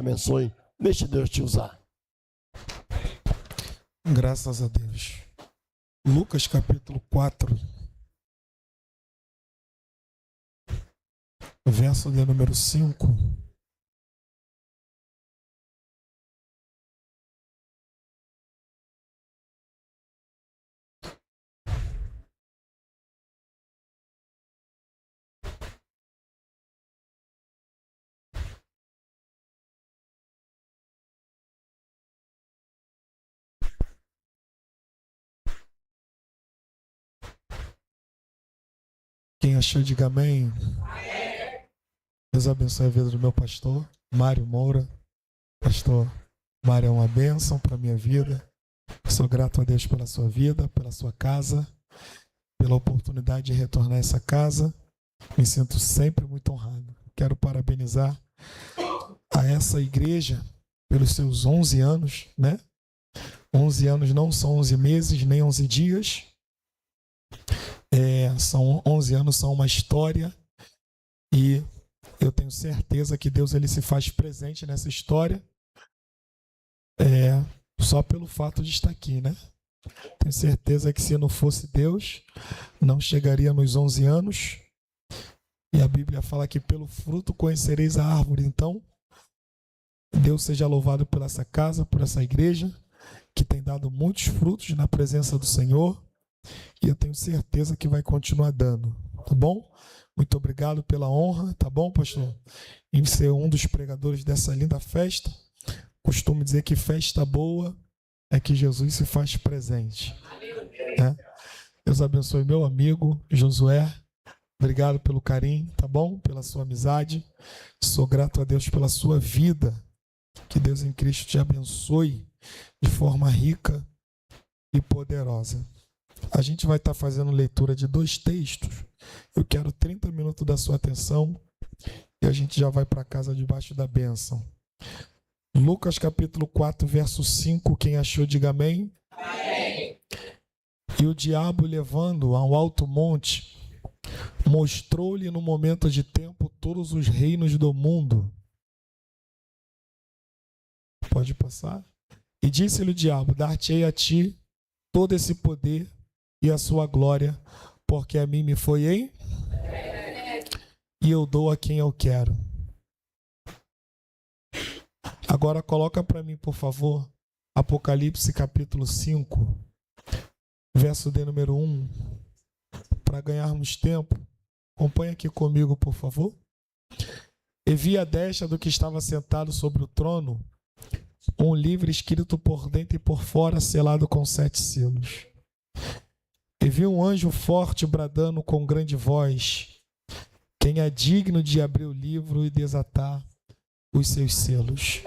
Abençoe. Deixe Deus te usar. Graças a Deus. Lucas capítulo 4, verso de número 5. Quem achou, diga amém. Deus abençoe a vida do meu pastor, Mário Moura. Pastor Mário é uma bênção para a minha vida. Sou grato a Deus pela sua vida, pela sua casa, pela oportunidade de retornar a essa casa. Me sinto sempre muito honrado. Quero parabenizar a essa igreja pelos seus 11 anos, né? 11 anos não são 11 meses, nem 11 dias. São 11 anos, são uma história, e eu tenho certeza que Deus ele se faz presente nessa história, só pelo fato de estar aqui, né? Tenho certeza que se não fosse Deus, não chegaria nos 11 anos, e a Bíblia fala que pelo fruto conhecereis a árvore. Então, Deus seja louvado por essa casa, por essa igreja, que tem dado muitos frutos na presença do Senhor, e eu tenho certeza que vai continuar dando, tá bom? Muito obrigado pela honra, tá bom, pastor? Em ser um dos pregadores dessa linda festa. Costumo dizer que festa boa é que Jesus se faz presente, né? Deus abençoe meu amigo Josué. Obrigado pelo carinho, tá bom? Pela sua amizade. Sou grato a Deus pela sua vida. Que Deus em Cristo te abençoe de forma rica e poderosa. A gente vai estar fazendo leitura de 2 textos. Eu quero 30 minutos da sua atenção e a gente já vai para casa debaixo da bênção. Lucas capítulo 4, verso 5. Quem achou, diga amém. Amém. E o diabo, levando-o a um alto monte, mostrou-lhe no momento de tempo todos os reinos do mundo. Pode passar. E disse-lhe o diabo: dar-te-ei a ti todo esse poder e a sua glória, porque a mim me foi e eu dou a quem eu quero. Agora coloca para mim, por favor, Apocalipse capítulo 5, verso de número 1, para ganharmos tempo. Acompanha aqui comigo, por favor. E vi à destra do que estava sentado sobre o trono um livro escrito por dentro e por fora, selado com 7 selos. E vi um anjo forte bradando com grande voz: quem é digno de abrir o livro e desatar os seus selos?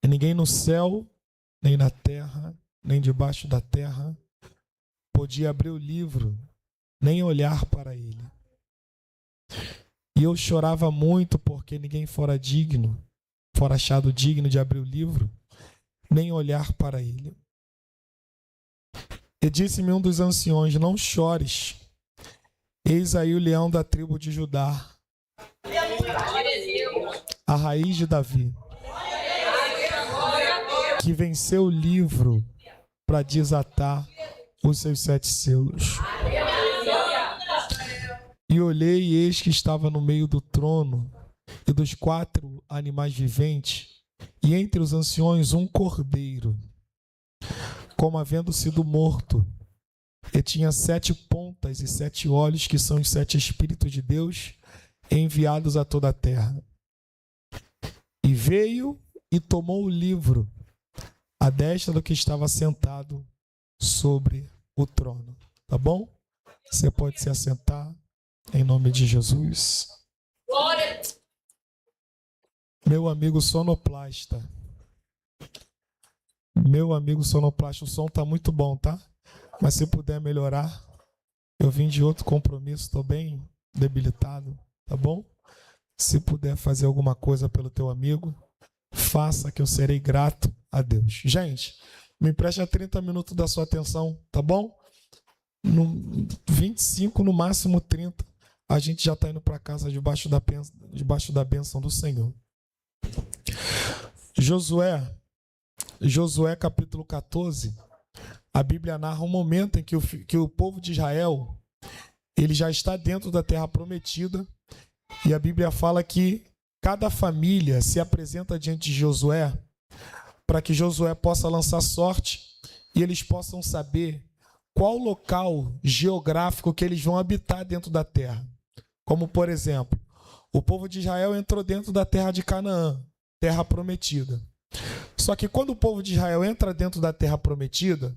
E ninguém no céu, nem na terra, nem debaixo da terra, podia abrir o livro, nem olhar para ele. E eu chorava muito, porque ninguém fora achado digno de abrir o livro, nem olhar para ele. E disse-me um dos anciões: não chores, eis aí o leão da tribo de Judá, a raiz de Davi, que venceu o livro para desatar os seus 7 selos. E olhei, e eis que estava no meio do trono e dos 4 animais viventes, e entre os anciões um cordeiro, como havendo sido morto, e tinha 7 pontas e 7 olhos, que são os 7 Espíritos de Deus enviados a toda a terra. E veio e tomou o livro à destra do que estava sentado sobre o trono. Tá bom? Você pode se assentar em nome de Jesus. Glória. Meu amigo sonoplasta. O som tá muito bom, tá? Mas se puder melhorar, eu vim de outro compromisso, estou bem debilitado, tá bom? Se puder fazer alguma coisa pelo teu amigo, faça, que eu serei grato a Deus. Gente, me empreste 30 minutos da sua atenção, tá bom? No 25, no máximo 30, a gente já está indo para casa debaixo da bênção do Senhor. Josué capítulo 14, a Bíblia narra um momento em que o povo de Israel, ele já está dentro da terra prometida, e a Bíblia fala que cada família se apresenta diante de Josué para que Josué possa lançar sorte e eles possam saber qual local geográfico que eles vão habitar dentro da terra. Como, por exemplo, o povo de Israel entrou dentro da terra de Canaã, terra prometida. Só que quando o povo de Israel entra dentro da terra prometida,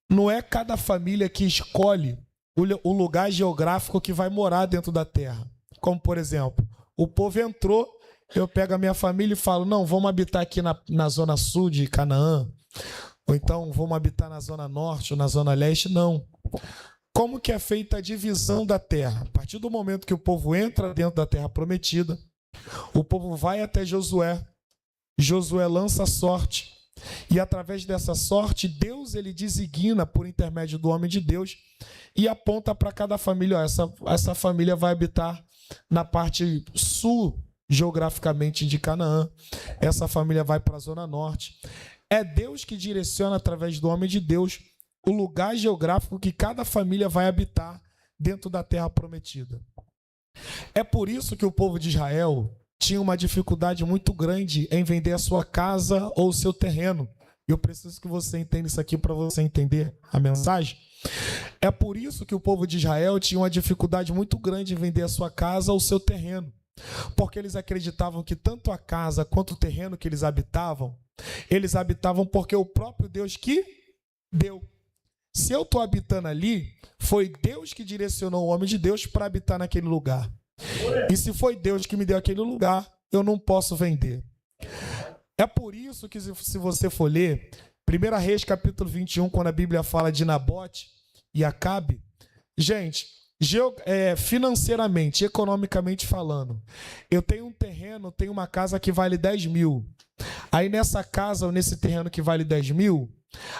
não é cada família que escolhe o lugar geográfico que vai morar dentro da terra. Como, por exemplo, o povo entrou, eu pego a minha família e falo, não, vamos habitar aqui na zona sul de Canaã, ou então vamos habitar na zona norte ou na zona leste. Não. Como que é feita a divisão da terra? A partir do momento que o povo entra dentro da terra prometida, o povo vai até Josué, Josué lança a sorte, e através dessa sorte, Deus ele designa por intermédio do homem de Deus e aponta para cada família, ó, essa família vai habitar na parte sul, geograficamente, de Canaã, essa família vai para a zona norte. É Deus que direciona através do homem de Deus o lugar geográfico que cada família vai habitar dentro da terra prometida. É por isso que o povo de Israel tinha uma dificuldade muito grande em vender a sua casa ou o seu terreno. Eu preciso que você entenda isso aqui para você entender a mensagem. É por isso que o povo de Israel tinha uma dificuldade muito grande em vender a sua casa ou o seu terreno. Porque eles acreditavam que tanto a casa quanto o terreno que eles habitavam porque o próprio Deus que deu. Se eu estou habitando ali, foi Deus que direcionou o homem de Deus para habitar naquele lugar. E se foi Deus que me deu aquele lugar, eu não posso vender. É por isso que, se você for ler 1 Reis capítulo 21, quando a Bíblia fala de Nabote e Acabe, gente, financeiramente, economicamente falando, eu tenho um terreno, tenho uma casa que vale 10 mil. Aí nessa casa ou nesse terreno que vale 10 mil,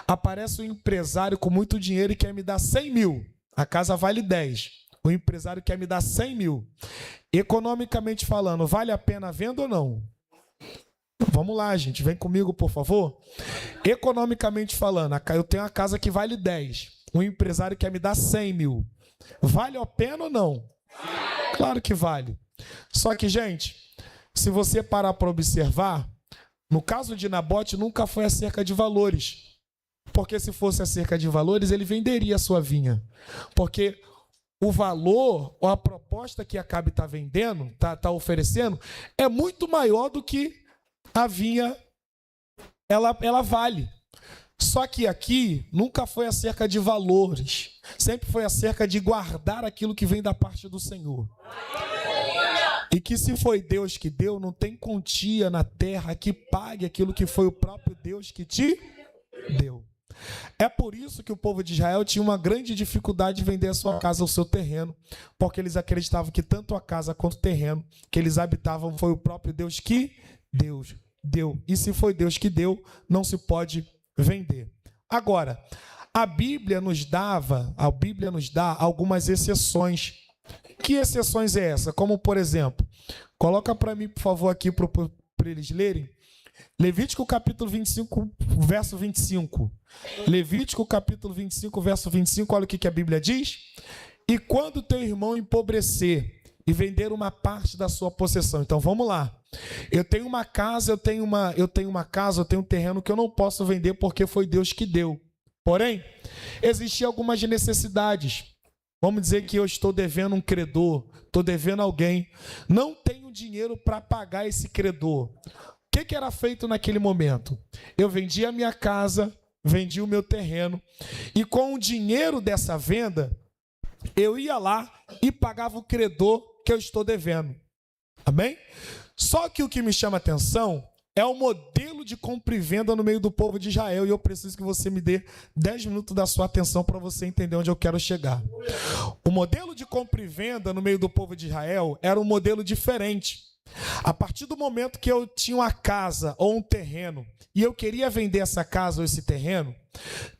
aparece um empresário com muito dinheiro e quer me dar 100 mil. A casa vale 10. O empresário quer me dar 100 mil. Economicamente falando, vale a pena a venda ou não? Vamos lá, gente. Vem comigo, por favor. Economicamente falando, eu tenho uma casa que vale 10. O empresário quer me dar 100 mil. Vale a pena ou não? Claro que vale. Só que, gente, se você parar para observar, no caso de Nabote, nunca foi acerca de valores. Porque se fosse acerca de valores, ele venderia a sua vinha. Porque o valor, ou a proposta que Acabe está vendendo, está oferecendo, é muito maior do que a vinha ela vale. Só que aqui nunca foi acerca de valores. Sempre foi acerca de guardar aquilo que vem da parte do Senhor. E que se foi Deus que deu, não tem quantia na terra que pague aquilo que foi o próprio Deus que te deu. É por isso que o povo de Israel tinha uma grande dificuldade de vender a sua casa ou o seu terreno, porque eles acreditavam que tanto a casa quanto o terreno que eles habitavam foi o próprio Deus que deu. E se foi Deus que deu, não se pode vender. Agora, a Bíblia nos dá algumas exceções. Que exceções é essa? Como, por exemplo, coloca para mim, por favor, aqui para eles lerem. Levítico capítulo 25, verso 25. Levítico capítulo 25, verso 25, olha o que a Bíblia diz. E quando teu irmão empobrecer e vender uma parte da sua possessão. Então vamos lá. Eu tenho uma casa, eu tenho um terreno que eu não posso vender porque foi Deus que deu. Porém, existiam algumas necessidades. Vamos dizer que eu estou devendo um credor, estou devendo alguém, não tenho dinheiro para pagar esse credor. O que era feito naquele momento? Eu vendi a minha casa, vendi o meu terreno, e com o dinheiro dessa venda, eu ia lá e pagava o credor que eu estou devendo. Amém? Só que o que me chama a atenção é o modelo de compra e venda no meio do povo de Israel, e eu preciso que você me dê 10 minutos da sua atenção para você entender onde eu quero chegar. O modelo de compra e venda no meio do povo de Israel era um modelo diferente. A partir do momento que eu tinha uma casa ou um terreno e eu queria vender essa casa ou esse terreno,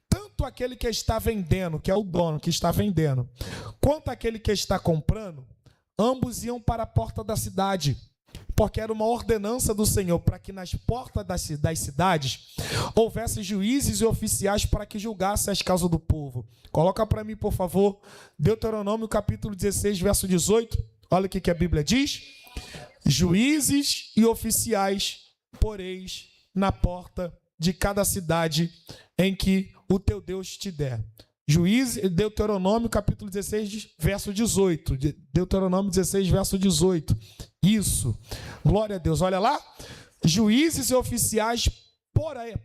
tanto aquele que está vendendo, que é o dono que está vendendo, quanto aquele que está comprando, ambos iam para a porta da cidade. porque era uma ordenança do Senhor para que nas portas das cidades houvesse juízes e oficiais para que julgassem as causas do povo. Coloca para mim, por favor, Deuteronômio capítulo 16, verso 18. Olha o que a Bíblia diz. Juízes e oficiais poreis na porta de cada cidade em que o teu Deus te der. Deuteronômio capítulo 16, verso 18. Deuteronômio 16, verso 18. Isso. Glória a Deus. Olha lá. Juízes e oficiais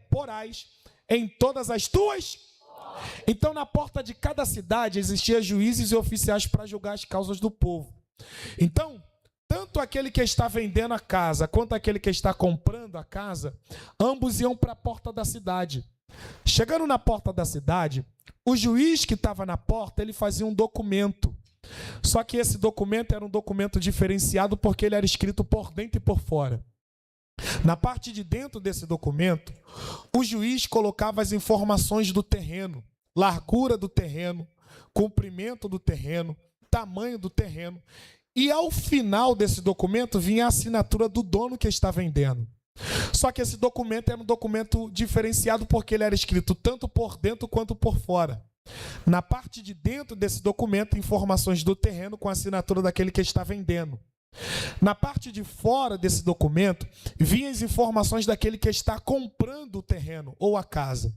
porais em todas as tuas. Então, na porta de cada cidade existiam juízes e oficiais para julgar as causas do povo. Então, tanto aquele que está vendendo a casa quanto aquele que está comprando a casa, ambos iam para a porta da cidade. Chegando na porta da cidade, o juiz que estava na porta, ele fazia um documento. Só que esse documento era um documento diferenciado porque ele era escrito por dentro e por fora. Na parte de dentro desse documento, o juiz colocava as informações do terreno, largura do terreno, comprimento do terreno, tamanho do terreno. E ao final desse documento vinha a assinatura do dono que está vendendo. Só que esse documento era um documento diferenciado porque ele era escrito tanto por dentro quanto por fora. Na parte de dentro desse documento, informações do terreno com a assinatura daquele que está vendendo. Na parte de fora desse documento, vinham as informações daquele que está comprando o terreno ou a casa.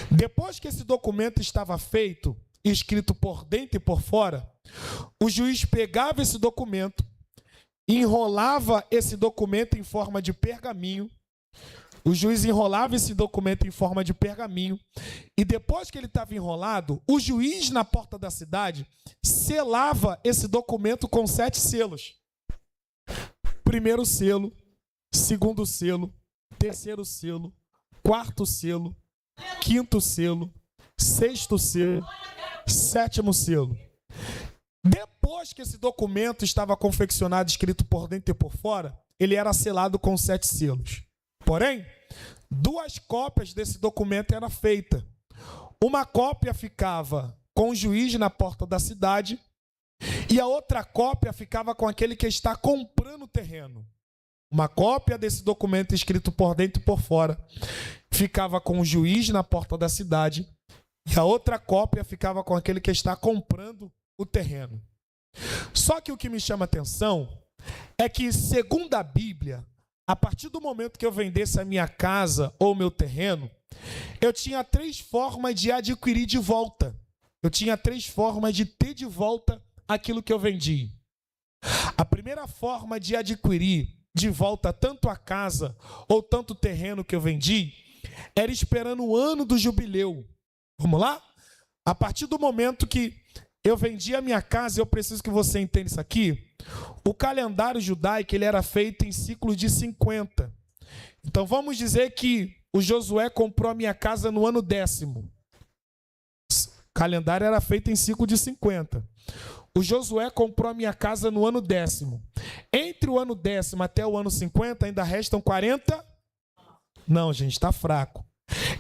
Depois que esse documento estava feito, escrito por dentro e por fora, o juiz pegava esse documento, enrolava esse documento em forma de pergaminho. O juiz enrolava esse documento em forma de pergaminho. E depois que ele estava enrolado, o juiz na porta da cidade selava esse documento com 7 selos. Primeiro selo, segundo selo, terceiro selo, quarto selo, quinto selo, sexto selo, sétimo selo. Depois que esse documento estava confeccionado, escrito por dentro e por fora, ele era selado com 7 selos. Porém, 2 cópias desse documento eram feitas. Uma cópia ficava com o juiz na porta da cidade e a outra cópia ficava com aquele que está comprando o terreno. Uma cópia desse documento escrito por dentro e por fora ficava com o juiz na porta da cidade e a outra cópia ficava com aquele que está comprando o terreno. Só que o que me chama a atenção é que, segundo a Bíblia, a partir do momento que eu vendesse a minha casa ou meu terreno, eu tinha 3 formas de adquirir de volta. Eu tinha 3 formas de ter de volta aquilo que eu vendi. A primeira forma de adquirir de volta tanto a casa ou tanto o terreno que eu vendi era esperando o ano do jubileu. Vamos lá? A partir do momento que eu vendi a minha casa, eu preciso que você entenda isso aqui. O calendário judaico ele era feito em ciclos de 50. Então vamos dizer que o Josué comprou a minha casa no ano 10º. O calendário era feito em ciclo de 50. O Josué comprou a minha casa no ano 10º. Entre o ano 10º até o ano 50 ainda restam 40? Não, gente, está fraco.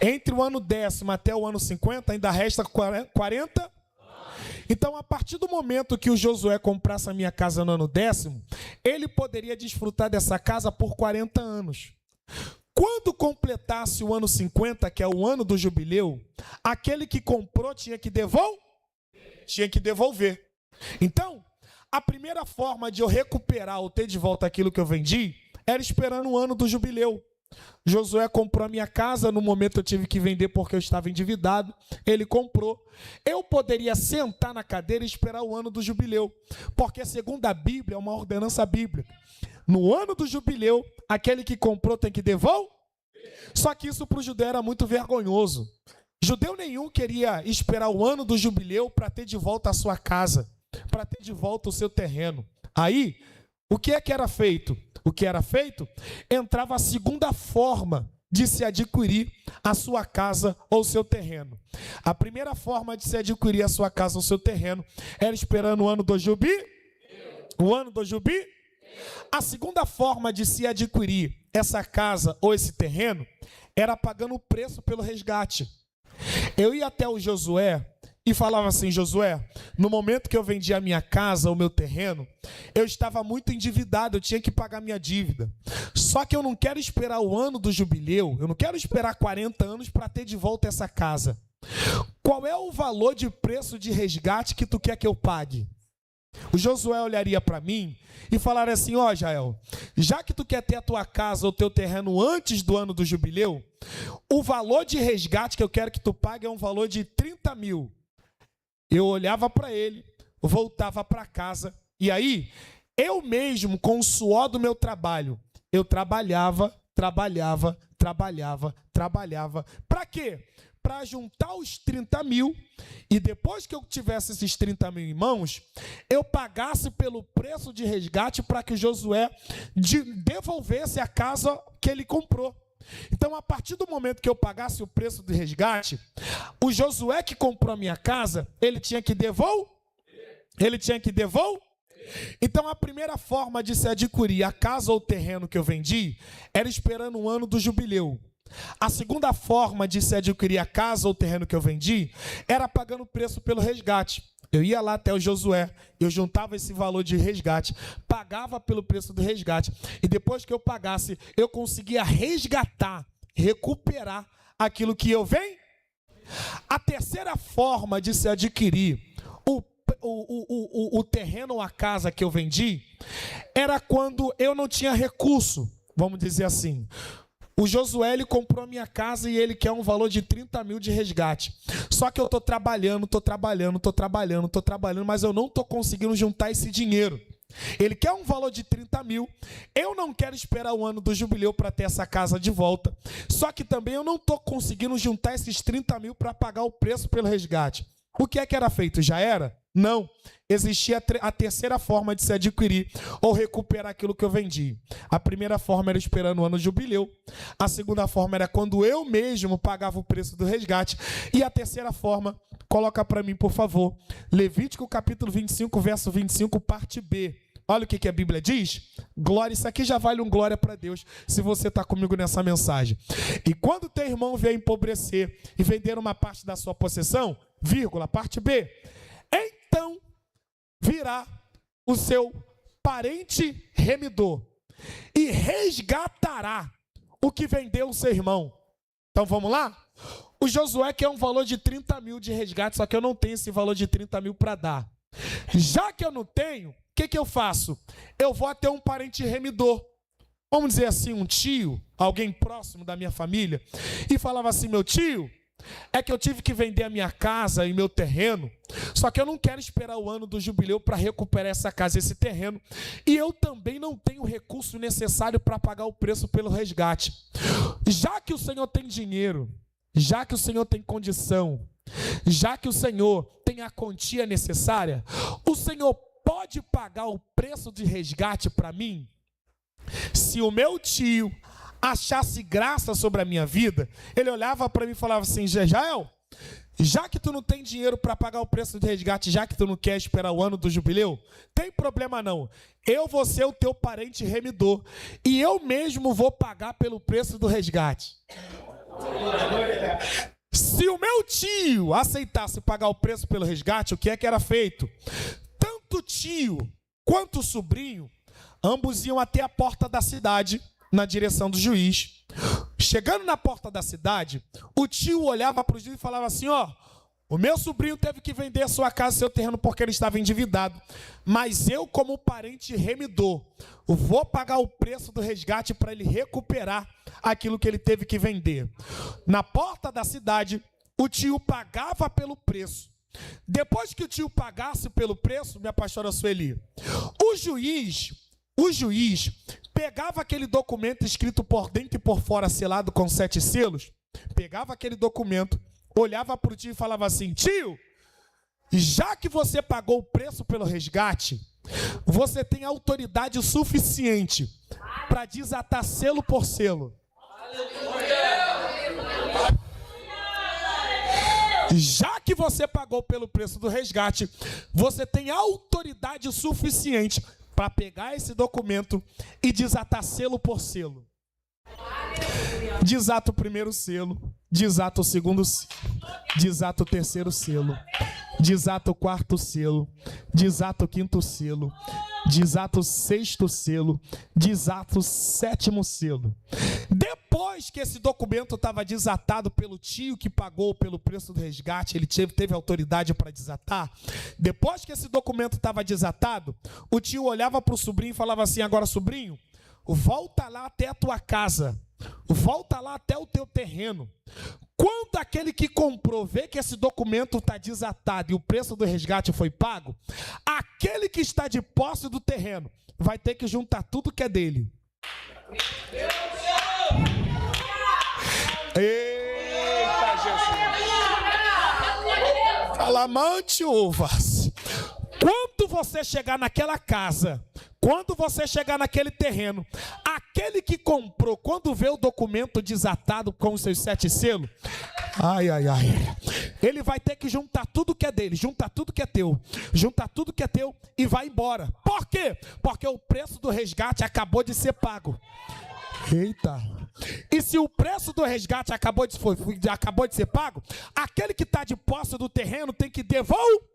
Entre o ano 10º até o ano 50 ainda resta 40? Então, a partir do momento que o Josué comprasse a minha casa no ano 10º, ele poderia desfrutar dessa casa por 40 anos. Quando completasse o ano 50, que é o ano do jubileu, aquele que comprou tinha que devolver. Então, a primeira forma de eu recuperar ou ter de volta aquilo que eu vendi era esperando o ano do jubileu. Josué comprou a minha casa, no momento eu tive que vender porque eu estava endividado, ele comprou. Eu poderia sentar na cadeira e esperar o ano do jubileu, porque segundo a Bíblia, é uma ordenança bíblica. No ano do jubileu, aquele que comprou tem que devolver. Só que isso para o judeu era muito vergonhoso. Judeu nenhum queria esperar o ano do jubileu para ter de volta a sua casa, para ter de volta o seu terreno. Aí, o que é que era feito? O que era feito? Entrava a segunda forma de se adquirir a sua casa ou seu terreno. A primeira forma de se adquirir a sua casa ou seu terreno era esperando o ano do jubileu. O ano do jubileu. A segunda forma de se adquirir essa casa ou esse terreno era pagando o preço pelo resgate. Eu ia até o Josué e falava assim: Josué, no momento que eu vendi a minha casa, o meu terreno, eu estava muito endividado, eu tinha que pagar minha dívida. Só que eu não quero esperar o ano do jubileu, eu não quero esperar 40 anos para ter de volta essa casa. Qual é o valor de preço de resgate que tu quer que eu pague? O Josué olharia para mim e falaria assim: ó, Jael, já que tu quer ter a tua casa ou teu terreno antes do ano do jubileu, o valor de resgate que eu quero que tu pague é um valor de 30 mil. Eu olhava para ele, voltava para casa, e aí, eu mesmo, com o suor do meu trabalho, eu trabalhava. Para quê? Para juntar os 30 mil, e depois que eu tivesse esses 30 mil em mãos, eu pagasse pelo preço de resgate para que o Josué devolvesse a casa que ele comprou. Então, a partir do momento que eu pagasse o preço de resgate, o Josué que comprou a minha casa, ele tinha que devolver. Então, a primeira forma de se adquirir a casa ou o terreno que eu vendi era esperando o ano do jubileu. A segunda forma de se adquirir a casa ou o terreno que eu vendi era pagando o preço pelo resgate. Eu ia lá até o Josué, eu juntava esse valor de resgate, pagava pelo preço do resgate, e depois que eu pagasse, eu conseguia resgatar, recuperar aquilo que eu vendi. A terceira forma de se adquirir o terreno ou a casa que eu vendi era quando eu não tinha recurso, vamos dizer assim. O Josué, ele comprou a minha casa e ele quer um valor de 30 mil de resgate. Só que eu estou trabalhando, mas eu não estou conseguindo juntar esse dinheiro. Ele quer um valor de 30 mil, eu não quero esperar o ano do jubileu para ter essa casa de volta. Só que também eu não estou conseguindo juntar esses 30 mil para pagar o preço pelo resgate. O que é que era feito? Já era? Não. Existia a terceira forma de se adquirir ou recuperar aquilo que eu vendi. A primeira forma era esperando o ano do jubileu. A segunda forma era quando eu mesmo pagava o preço do resgate. E a terceira forma, coloca para mim, por favor, Levítico capítulo 25, verso 25, parte B. Olha o que a Bíblia diz. Glória, isso aqui já vale um glória para Deus, se você está comigo nessa mensagem. E quando teu irmão vier empobrecer e vender uma parte da sua possessão, vírgula, parte B, então virá o seu parente remidor e resgatará o que vendeu o seu irmão. Então vamos lá? O Josué quer um valor de 30 mil de resgate, só que eu não tenho esse valor de 30 mil para dar. Já que eu não tenho, o que eu faço? Eu vou até um parente remidor, vamos dizer assim, um tio, alguém próximo da minha família, e falava assim: meu tio, é que eu tive que vender a minha casa e meu terreno, só que eu não quero esperar o ano do jubileu para recuperar essa casa e esse terreno, e eu também não tenho o recurso necessário para pagar o preço pelo resgate. Já que o Senhor tem dinheiro, já que o Senhor tem condição, já que o Senhor tem a quantia necessária, o Senhor pode pagar o preço de resgate para mim? Se o meu tio achasse graça sobre a minha vida, ele olhava para mim e falava assim: Jael, já que tu não tem dinheiro para pagar o preço de resgate, já que tu não quer esperar o ano do jubileu, tem problema não, eu vou ser o teu parente remidor e eu mesmo vou pagar pelo preço do resgate. Se o meu tio aceitasse pagar o preço pelo resgate, o que é que era feito? Tanto o tio quanto o sobrinho, ambos iam até a porta da cidade, na direção do juiz. Chegando na porta da cidade, o tio olhava para o juiz e falava assim: ó, o meu sobrinho teve que vender a sua casa e seu terreno porque ele estava endividado, mas eu, como parente remidor, vou pagar o preço do resgate para ele recuperar aquilo que ele teve que vender. Na porta da cidade, o tio pagava pelo preço. Depois que o tio pagasse pelo preço, minha pastora Sueli, o juiz pegava aquele documento escrito por dentro e por fora, selado com 7 selos, pegava aquele documento, olhava para o tio e falava assim: tio, já que você pagou o preço pelo resgate, você tem autoridade suficiente para desatar selo por selo. Já que você pagou pelo preço do resgate, você tem autoridade suficiente para pegar esse documento e desatar selo por selo. Desata o primeiro selo, desata o segundo selo, desata o terceiro selo, desata o quarto selo, desata o quinto selo, desata o sexto selo, desata o sétimo selo. Depois que esse documento estava desatado pelo tio que pagou pelo preço do resgate, ele teve autoridade para desatar. Depois que esse documento estava desatado, o tio olhava para o sobrinho e falava assim: agora, sobrinho, volta lá até a tua casa, volta lá até o teu terreno. Quando aquele que comprou vê que esse documento está desatado e o preço do resgate foi pago, aquele que está de posse do terreno vai ter que juntar tudo que é dele. Eita, Jesus! Alamante uvas. Quando você chegar naquela casa, quando você chegar naquele terreno, aquele que comprou, quando vê o documento desatado com os seus 7 selos, ele vai ter que juntar tudo que é dele, juntar tudo que é teu, juntar tudo que é teu e vai embora. Por quê? Porque o preço do resgate acabou de ser pago. Eita! E se o preço do resgate acabou de ser pago, aquele que está de posse do terreno tem que devolver.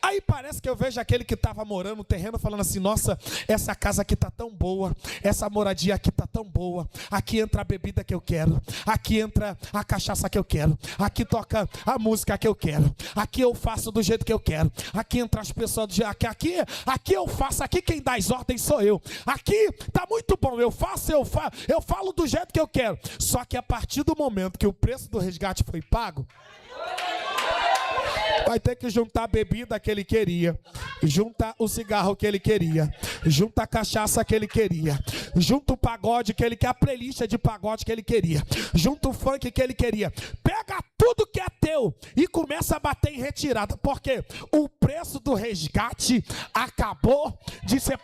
Aí parece que eu vejo aquele que estava morando no terreno falando assim: nossa, essa casa aqui está tão boa, essa moradia aqui está tão boa, aqui entra a bebida que eu quero, aqui entra a cachaça que eu quero, aqui toca a música que eu quero, aqui eu faço do jeito que eu quero, aqui entra as pessoas do jeito, aqui eu faço, aqui quem dá as ordens sou eu, aqui tá muito bom, eu falo do jeito que eu quero. Só que a partir do momento que o preço do resgate foi pago, vai ter que juntar a bebida que ele queria, junta o cigarro que ele queria, junta a cachaça que ele queria, junta o pagode que ele quer, a playlist de pagode que ele queria, junta o funk que ele queria. Pega tudo que é teu e começa a bater em retirada, porque o preço do resgate acabou de ser...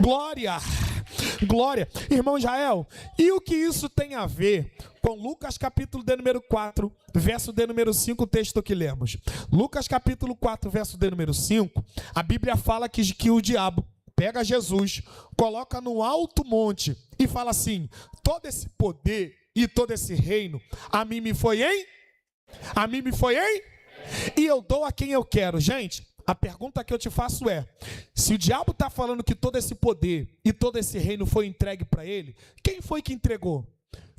Glória! Glória! Irmão Israel, e o que isso tem a ver com Lucas capítulo de número 4, verso de número 5, o texto que lemos? Lucas capítulo 4, verso de número 5, a Bíblia fala que o diabo pega Jesus, coloca no alto monte e fala assim: todo esse poder e todo esse reino a mim me foi, hein? A mim me foi, hein? E eu dou a quem eu quero. Gente, a pergunta que eu te faço é: se o diabo está falando que todo esse poder e todo esse reino foi entregue para ele, quem foi que entregou?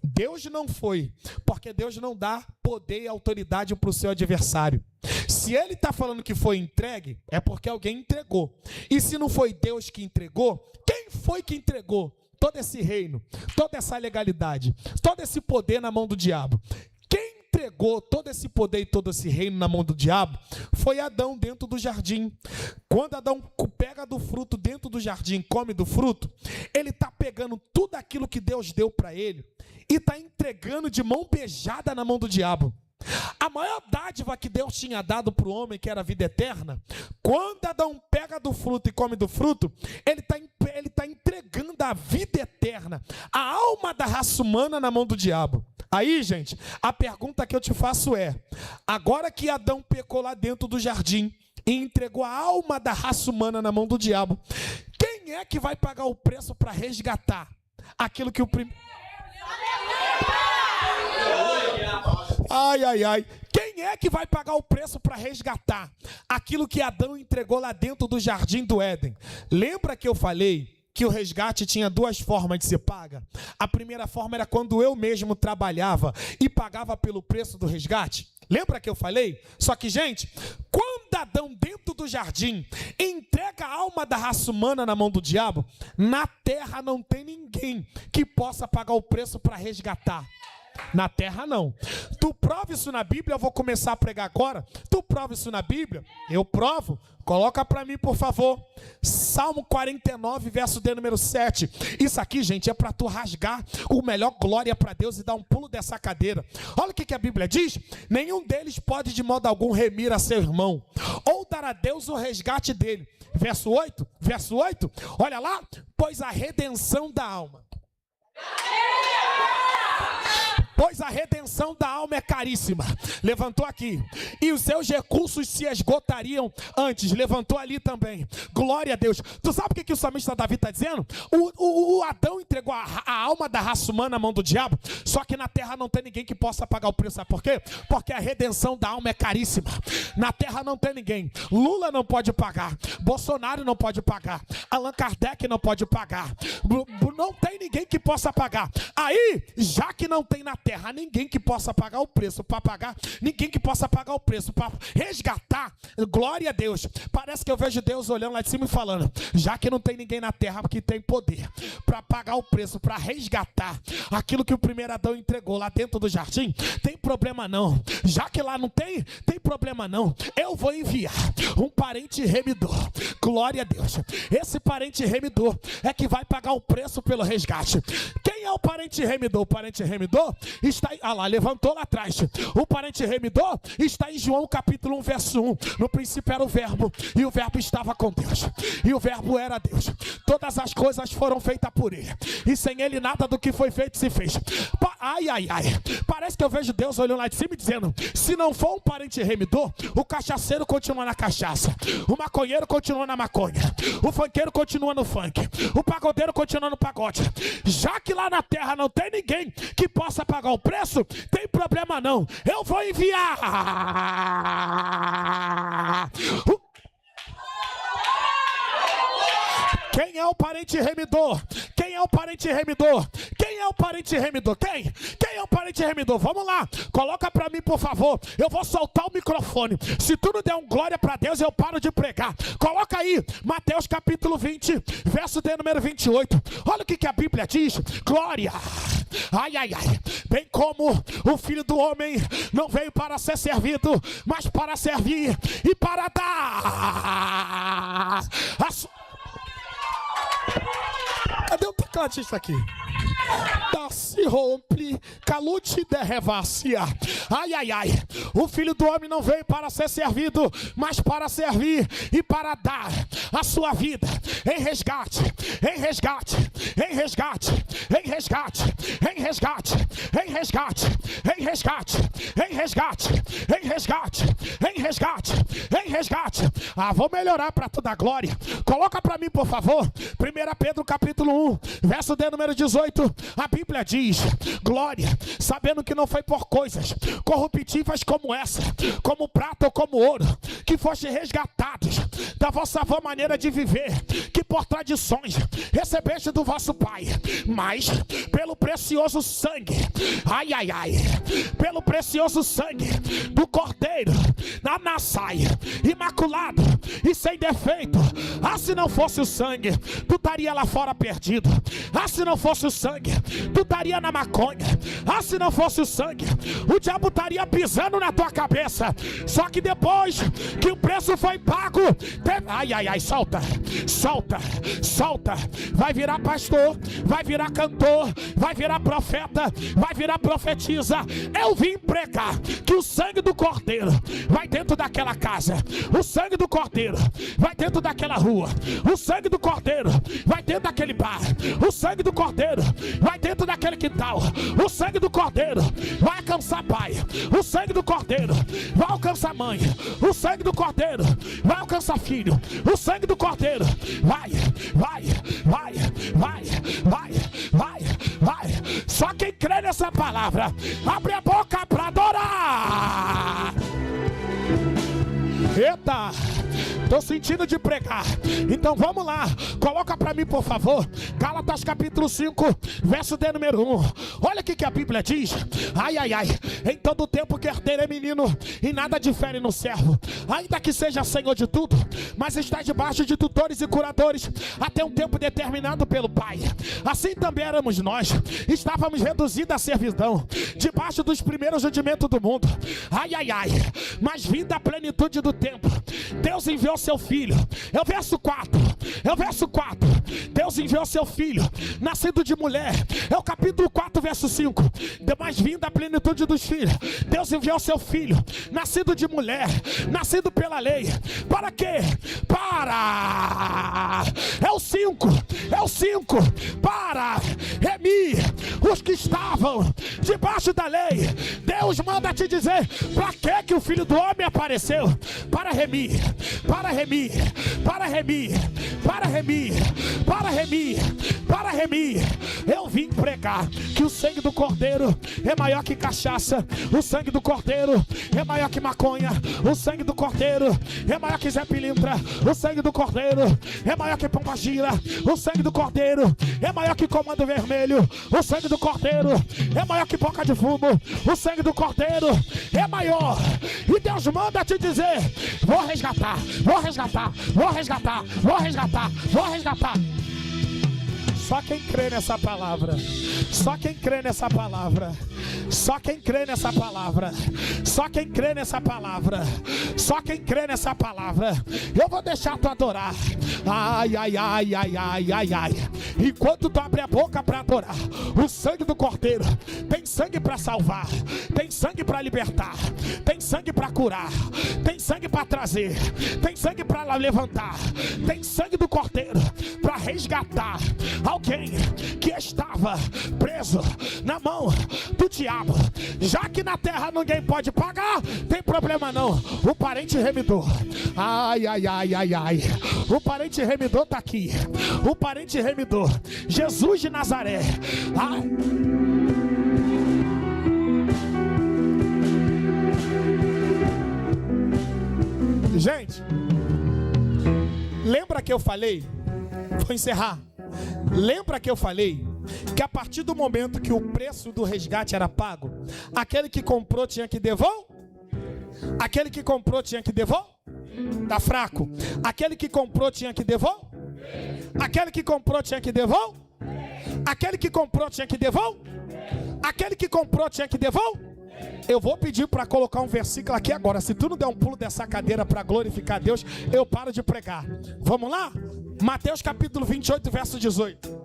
Deus não foi, porque Deus não dá poder e autoridade para o seu adversário. Se ele está falando que foi entregue, é porque alguém entregou. E se não foi Deus que entregou, quem foi que entregou todo esse reino, toda essa legalidade, todo esse poder na mão do diabo? Quem entregou todo esse poder e todo esse reino na mão do diabo foi Adão dentro do jardim. Quando Adão pega do fruto dentro do jardim, come do fruto, ele está pegando tudo aquilo que Deus deu para ele e está entregando de mão beijada na mão do diabo. A maior dádiva que Deus tinha dado para o homem, que era a vida eterna, quando Adão pega do fruto e come do fruto, ele está entregando a vida eterna, a alma da raça humana na mão do diabo. Aí, gente, a pergunta que eu te faço é: agora que Adão pecou lá dentro do jardim e entregou a alma da raça humana na mão do diabo, quem é que vai pagar o preço para resgatar aquilo que o primeiro... Quem é que vai pagar o preço para resgatar aquilo que Adão entregou lá dentro do jardim do Éden? Lembra que eu falei que o resgate tinha 2 formas de ser paga? A primeira forma era quando eu mesmo trabalhava e pagava pelo preço do resgate. Lembra que eu falei? Só que, gente, quando Adão dentro do jardim entrega a alma da raça humana na mão do diabo, na terra não tem ninguém que possa pagar o preço para resgatar. Na terra não. Tu prova isso na Bíblia? Eu vou começar a pregar agora. Tu prova isso na Bíblia? Eu provo. Coloca para mim, por favor. Salmo 49, verso de número 7. Isso aqui, gente, é para tu rasgar o melhor glória para Deus e dar um pulo dessa cadeira. Olha o que a Bíblia diz: nenhum deles pode de modo algum remir a seu irmão, ou dar a Deus o resgate dele. Verso 8, olha lá. Pois a redenção da alma pois a redenção da alma é caríssima. Levantou aqui. E os seus recursos se esgotariam antes. Levantou ali também. Glória a Deus. Tu sabe o que o salmista Davi está dizendo? O Adão entregou a alma da raça humana na mão do diabo, só que na terra não tem ninguém que possa pagar o preço. Sabe por quê? Porque a redenção da alma é caríssima. Na terra não tem ninguém. Lula não pode pagar. Bolsonaro não pode pagar. Allan Kardec não pode pagar. Não tem ninguém que possa pagar. Aí, já que não tem na terra ninguém que possa pagar o preço para pagar, ninguém que possa pagar o preço para resgatar, glória a Deus. Parece que eu vejo Deus olhando lá de cima e falando, já que não tem ninguém na terra que tem poder para pagar o preço, para resgatar aquilo que o primeiro Adão entregou lá dentro do jardim, tem problema não. Já que lá não tem, tem problema não. Eu vou enviar um parente remidor. Glória a Deus. Esse parente remidor é que vai pagar o preço pelo resgate. Quem é o parente remidor? O parente remidor está, lá, levantou lá atrás. O parente remidor está em João capítulo 1, verso 1. No princípio era o verbo, e o verbo estava com Deus, e o verbo era Deus. Todas as coisas foram feitas por ele, e sem ele nada do que foi feito se fez. Ai, ai, ai. Parece que eu vejo Deus olhando lá de cima e dizendo, se não for um parente remidor, o cachaceiro continua na cachaça, o maconheiro continua na maconha, o funkeiro continua no funk, o pagodeiro continua no pagode. Já que lá na terra não tem ninguém que possa pagar o preço, tem problema não. Eu vou enviar Quem é o parente remidor? Quem é o parente remidor? Quem é o parente remidor? Quem? Quem é o parente remidor? Vamos lá, coloca pra mim, por favor. Eu vou soltar o microfone. Se tu não der um glória pra Deus, eu paro de pregar. Coloca aí, Mateus capítulo 20, verso de número 28. Olha o que a Bíblia diz. Glória. Ai, ai, ai. Bem como o Filho do Homem não veio para ser servido, mas para servir e para dar a sua... Cadê o tecladista aqui? Se rompe, calute de revácia. Ai, ai, ai. O Filho do Homem não veio para ser servido, mas para servir e para dar a sua vida em resgate, em resgate, em resgate, em resgate, em resgate, em resgate, em resgate, em resgate, em resgate, em resgate, em resgate. Vou melhorar para toda a glória. Coloca para mim, por favor, 1 Pedro capítulo 1, verso de número 18. A Bíblia diz, glória, sabendo que não foi por coisas corruptíveis como essa, como prata ou como ouro, que foste resgatados da vossa vã maneira de viver, que por tradições recebeste do vosso Pai, mas pelo precioso sangue, ai, ai, ai, pelo precioso sangue do Cordeiro, na saia, imaculado e sem defeito. Se não fosse o sangue, tu estaria lá fora perdido. Se não fosse o sangue, tu estaria na maconha. Se não fosse o sangue, o diabo estaria pisando na tua cabeça. Só que depois que o preço foi pago, ai, ai, ai, solta, solta, solta. Vai virar pastor, vai virar cantor, vai virar profeta, vai virar profetisa. Eu vim pregar que o sangue do Cordeiro vai dentro daquela casa, o sangue do Cordeiro vai dentro daquela rua, o sangue do Cordeiro vai dentro daquele bar, o sangue do Cordeiro vai dentro daquele quintal, o sangue do Cordeiro vai alcançar pai, o sangue do Cordeiro vai alcançar mãe, o sangue do Cordeiro vai alcançar filho, o sangue do Cordeiro vai, vai, vai, vai, vai, vai, vai. Só quem crê nessa palavra, abre a boca para adorar. Eita, tô sentindo de pregar. Então vamos lá, coloca pra mim, por favor, Gálatas capítulo 5, verso de número 1. Olha o que a Bíblia diz. Ai, ai, ai. Em todo tempo que herdeiro é menino, e nada difere no servo, ainda que seja senhor de tudo, mas está debaixo de tutores e curadores, até um tempo determinado pelo Pai. Assim também éramos nós. Estávamos reduzidos à servidão, debaixo dos primeiros rudimentos do mundo. Ai, ai, ai. Mas vinda a plenitude do tempo, Deus enviou seu filho. É o verso 4. É o verso 4. Deus enviou seu filho, nascido de mulher. É o capítulo 4, verso 5. Mas vinda a plenitude dos filhos, Deus enviou seu filho, nascido de mulher, nascido pela lei. Para quê? Para, é o 5, para remir o os que estavam debaixo da lei. Deus manda te dizer, para que o Filho do Homem apareceu? Para remir, para remir, para remir, para remir, para remir, para remir. Eu vim pregar que o sangue do Cordeiro é maior que cachaça, o sangue do Cordeiro é maior que maconha, o sangue do Cordeiro é maior que Zé Pilintra, o sangue do Cordeiro é maior que Pombagira, o sangue do Cordeiro é maior que Comando Vermelho, o sangue do Cordeiro é maior que Boca de Fumo, o sangue do Cordeiro é maior. E Deus manda te dizer, vou resgatar, vou resgatar, vou resgatar, vou resgatar, vou resgatar. Só quem crê nessa palavra, só quem crê nessa palavra, só quem crê nessa palavra, só quem crê nessa palavra, só quem crê nessa palavra. Eu vou deixar tu adorar. Ai, ai, ai, ai, ai, ai, ai. Enquanto tu abre a boca para adorar, o sangue do Cordeiro tem sangue para salvar, tem sangue para libertar, tem sangue para curar, tem sangue para trazer, tem sangue para levantar, tem sangue do Cordeiro para resgatar alguém que estava preso na mão do diabo. Já que na terra ninguém pode pagar, tem problema não, o parente remidor. Ai, ai, ai, ai, ai. O parente remidor tá aqui, o parente remidor, Jesus de Nazaré. Ai. Gente, lembra que eu falei? Vou encerrar. Lembra que eu falei que a partir do momento que o preço do resgate era pago, aquele que comprou tinha que devolver? Aquele que comprou tinha que devolver? Tá fraco? Aquele que comprou tinha que devolver? Aquele que comprou tinha que devolver? Aquele que comprou tinha que devolver? Aquele que comprou tinha que devolver? Eu vou pedir para colocar um versículo aqui agora. Se tu não der um pulo dessa cadeira para glorificar Deus, eu paro de pregar. Vamos lá? Mateus capítulo 28, verso 18.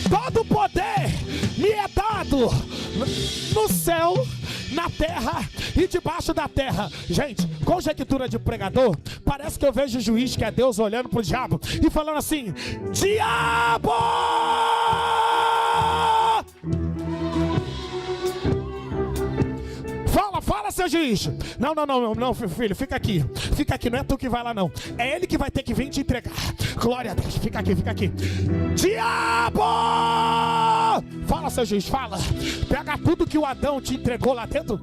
Todo poder me é dado no céu, na terra e debaixo da terra. Gente, conjectura de pregador, parece que eu vejo o juiz, que é Deus, olhando pro diabo e falando assim: diabo! Fala, seu juiz. Não, filho, fica aqui, não é tu que vai lá não, é ele que vai ter que vir te entregar. Glória a Deus, fica aqui. Diabo! Fala, seu juiz, fala. Pega tudo que o Adão te entregou lá dentro.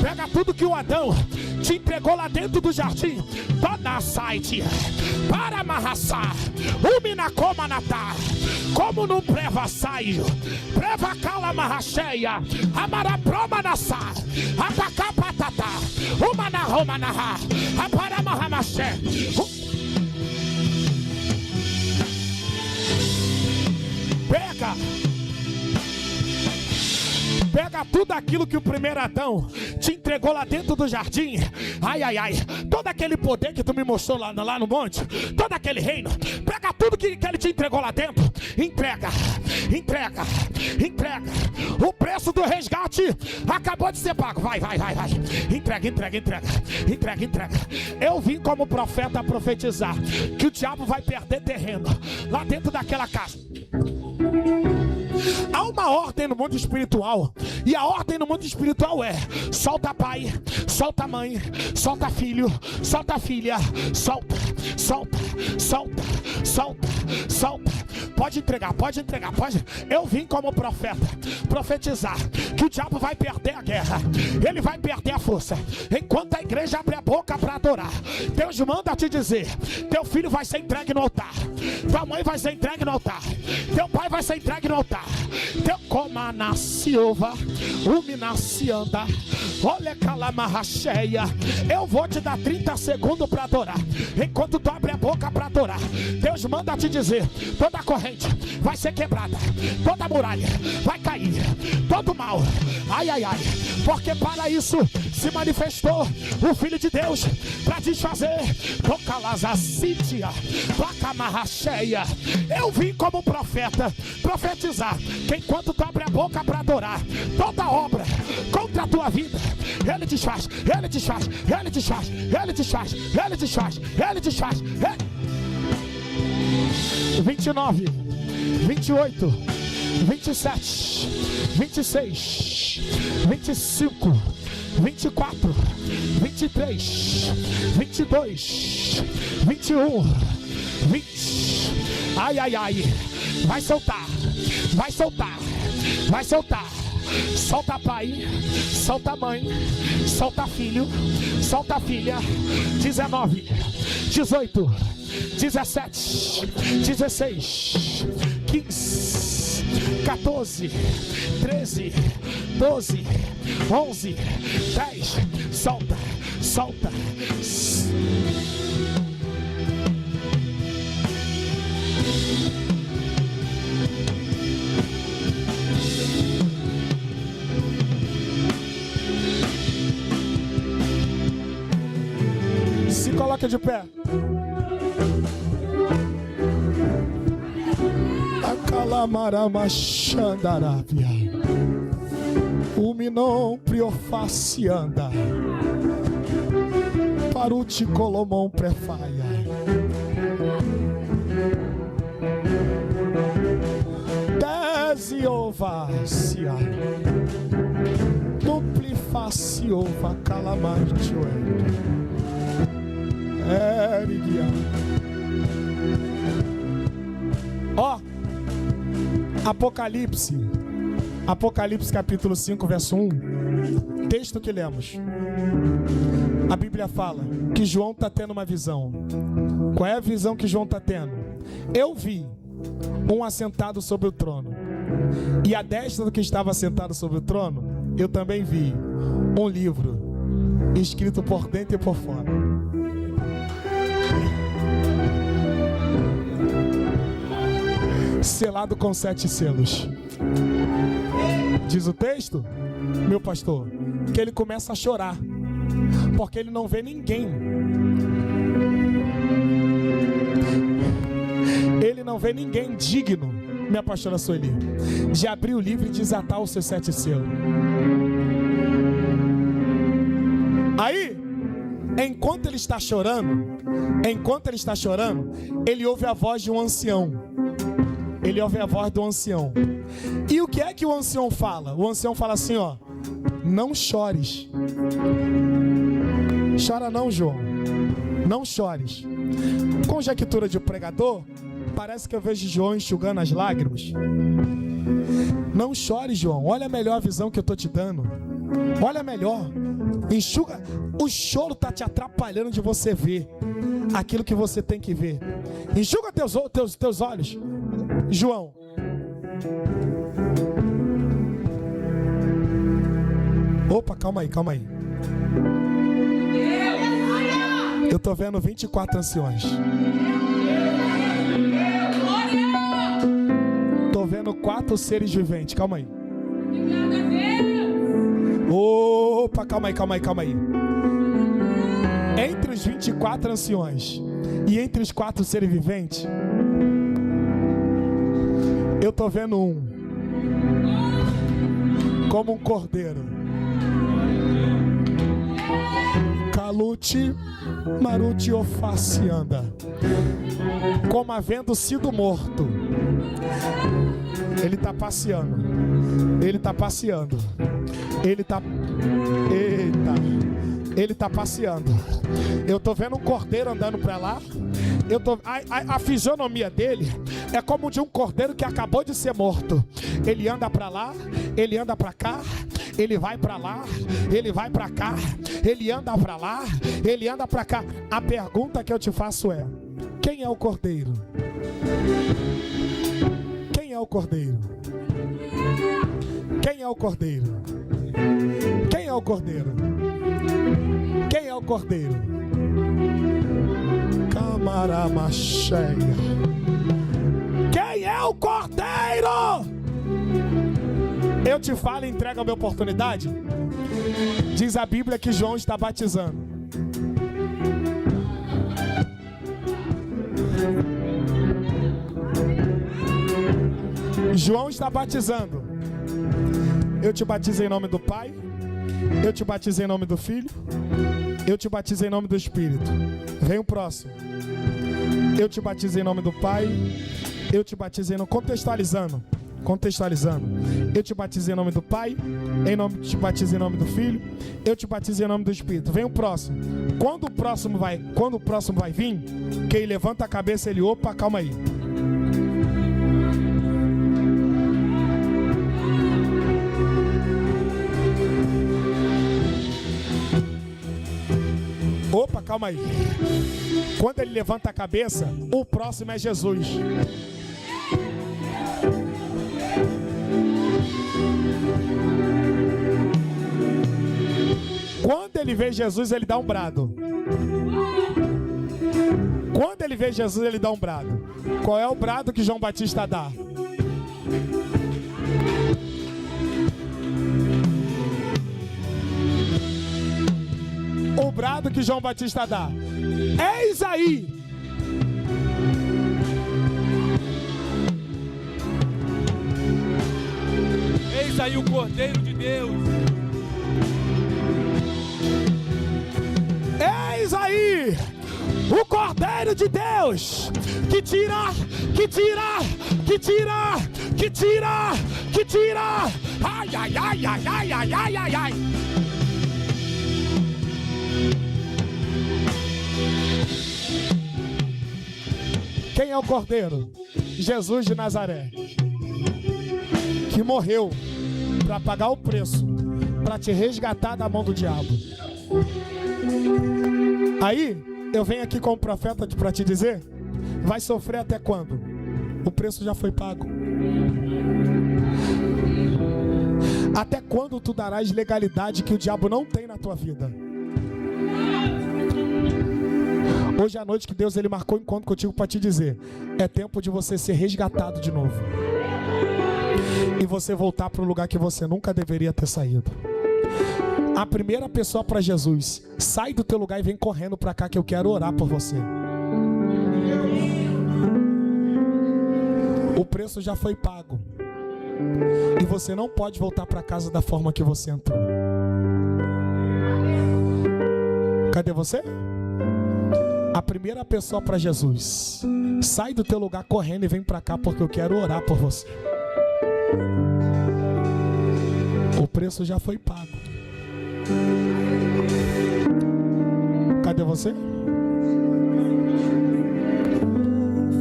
Pega tudo que o Adão te entregou lá dentro do jardim. Toda site para amarraçar. Uminacoma natar. Como num preva saio. Preva cala marracheia. Amaraproma nassar. Apacá patatá. Umanarroma narrar. Aparamarramaché. Pega tudo aquilo que o primeiro Adão te entregou lá dentro do jardim. Ai, ai, ai. Todo aquele poder que tu me mostrou lá no monte, todo aquele reino, pega tudo que ele te entregou lá dentro. Entrega. O preço do resgate acabou de ser pago. Vai. Entrega. Eu vim como profeta profetizar que o diabo vai perder terreno lá dentro daquela casa. Há uma ordem no mundo espiritual, e a ordem no mundo espiritual é: solta pai, solta mãe, solta filho, solta filha, solta. solta, solta, solta, solta. Pode entregar, pode entregar, pode. Eu vim como profeta profetizar que o diabo vai perder a guerra, ele vai perder a força enquanto a igreja abre a boca para adorar. Deus manda te dizer: teu filho vai ser entregue no altar, tua mãe vai ser entregue no altar, teu pai vai ser entregue no altar, teu coma na silva, anda, olha calamarra cheia. Eu vou te dar 30 segundos para adorar, enquanto tu abre a boca para adorar. Deus manda te dizer: toda corrente vai ser quebrada, toda muralha vai cair, todo mal, ai, ai, ai, porque para isso se manifestou o Filho de Deus, para desfazer tocalazacitia, placamarra cheia. Eu vim como profeta profetizar que enquanto tu abre a boca para adorar, toda obra contra a tua vida, ele desfaz, ele desfaz, ele desfaz, ele desfaz, ele desfaz, ele desfaz. 29, 28, 27, 26, 25, 24, 23, 22, 21, 20. Ai, ai, ai. Vai soltar, vai soltar, vai soltar. Solta pai, solta mãe, solta filho, solta filha. 19, 18, 17, 16, 15, 14, 13, 12, 11, 10. Solta, solta. Se coloca de pé. Acalamaramaxandarábia. O minon priofacianda. Paruti colomon prefaia. Desiovácia. Duplifaciova calamartioe. Ó, Apocalipse capítulo 5, verso 1, texto que lemos. A Bíblia fala que João está tendo uma visão. Qual é a visão que João está tendo? Eu vi um assentado sobre o trono, e à destra do que estava assentado sobre o trono, eu também vi um livro escrito por dentro e por fora. Selado com 7 selos. Diz o texto, meu pastor, que ele começa a chorar, porque ele não vê ninguém. Ele não vê ninguém digno, minha pastora Sueli, de abrir o livro e desatar os seus 7 selos. Aí, enquanto ele está chorando, ele ouve a voz de um ancião. Ele ouve a voz do ancião. E o que é que o ancião fala? O ancião fala assim, ó: não chores. Chora não, João. Não chores. Conjectura de pregador, parece que eu vejo João enxugando as lágrimas. Não chores, João. Olha melhor a visão que eu tô te dando. Olha melhor. Enxuga. O choro tá te atrapalhando de você ver aquilo que você tem que ver. Enxuga teus olhos, João. Opa, calma aí. Eu tô vendo 24 anciões. Tô vendo 4 seres viventes. Calma aí. Opa, calma aí. Entre os 24 anciões e entre os 4 seres viventes, eu tô vendo um como um cordeiro. Calute maruti ofacianda, como havendo sido morto. Ele tá passeando. Ele está passeando. Eu estou vendo um cordeiro andando para lá. A fisionomia dele é como de um cordeiro que acabou de ser morto. Ele anda para lá, ele anda para cá, ele vai para lá, ele vai para cá, ele anda para lá, ele anda para cá. A pergunta que eu te faço é: quem é o cordeiro? Quem é o cordeiro? Quem é o cordeiro? Quem é o cordeiro? Quem é o cordeiro? Camaramacheia. Quem é o cordeiro? Eu te falo e entrego a minha oportunidade. Diz a Bíblia que João está batizando. João está batizando. Eu te batizo em nome do Pai, eu te batizo em nome do Filho, eu te batizo em nome do Espírito. Vem o próximo. Eu te batizo em nome do Pai, eu te batizo em nome... Contextualizando. Eu te batizo em nome do Pai, te batizo em nome do Filho, eu te batizo em nome do Espírito. Vem o próximo. Quando o próximo vai vir, quem levanta a cabeça, ele, opa, calma aí. Opa, calma aí. Quando ele levanta a cabeça, o próximo é Jesus. Quando ele vê Jesus, ele dá um brado. Quando ele vê Jesus, ele dá um brado. Qual é o brado que João Batista dá? O brado que João Batista dá: eis aí! Eis aí o Cordeiro de Deus. Eis aí o Cordeiro de Deus que tira. Ai, ai, ai, ai, ai, ai, ai, ai, ai. Quem é o Cordeiro? Jesus de Nazaré, que morreu para pagar o preço, para te resgatar da mão do diabo. Aí, eu venho aqui como profeta para te dizer: vai sofrer até quando? O preço já foi pago. Até quando tu darás legalidade que o diabo não tem na tua vida? Hoje à noite que Deus ele marcou um encontro contigo para te dizer: é tempo de você ser resgatado de novo. E você voltar para o lugar que você nunca deveria ter saído. A primeira pessoa para Jesus: sai do teu lugar e vem correndo para cá que eu quero orar por você. O preço já foi pago. E você não pode voltar para casa da forma que você entrou. Cadê você? A primeira pessoa para Jesus: sai do teu lugar correndo e vem para cá porque eu quero orar por você. O preço já foi pago. Cadê você?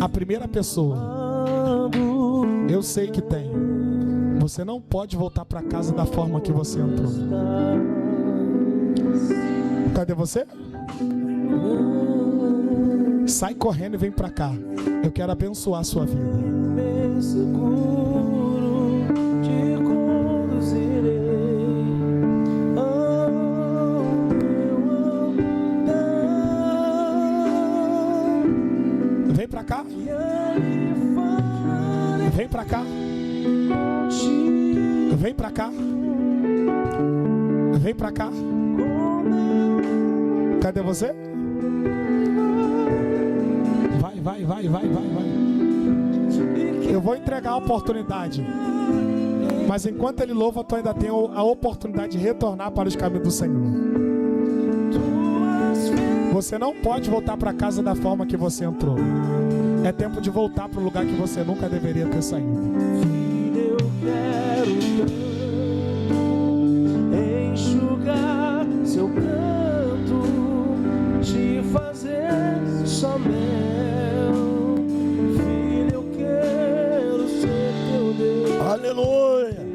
A primeira pessoa, eu sei que tem. Você não pode voltar para casa da forma que você entrou. Cadê você? Sai correndo e vem pra cá. Eu quero abençoar a sua vida. Vem pra cá. Vem pra cá. Vem pra cá. Vem pra cá. Cadê você? Vai. Eu vou entregar a oportunidade. Mas enquanto ele louva, tu ainda tem a oportunidade de retornar para os caminhos do Senhor. Você não pode voltar para casa da forma que você entrou. É tempo de voltar para o lugar que você nunca deveria ter saído. Eu quero tanto enxugar seu pranto. fazer só mel. Filho, eu quero ser teu Deus. Aleluia.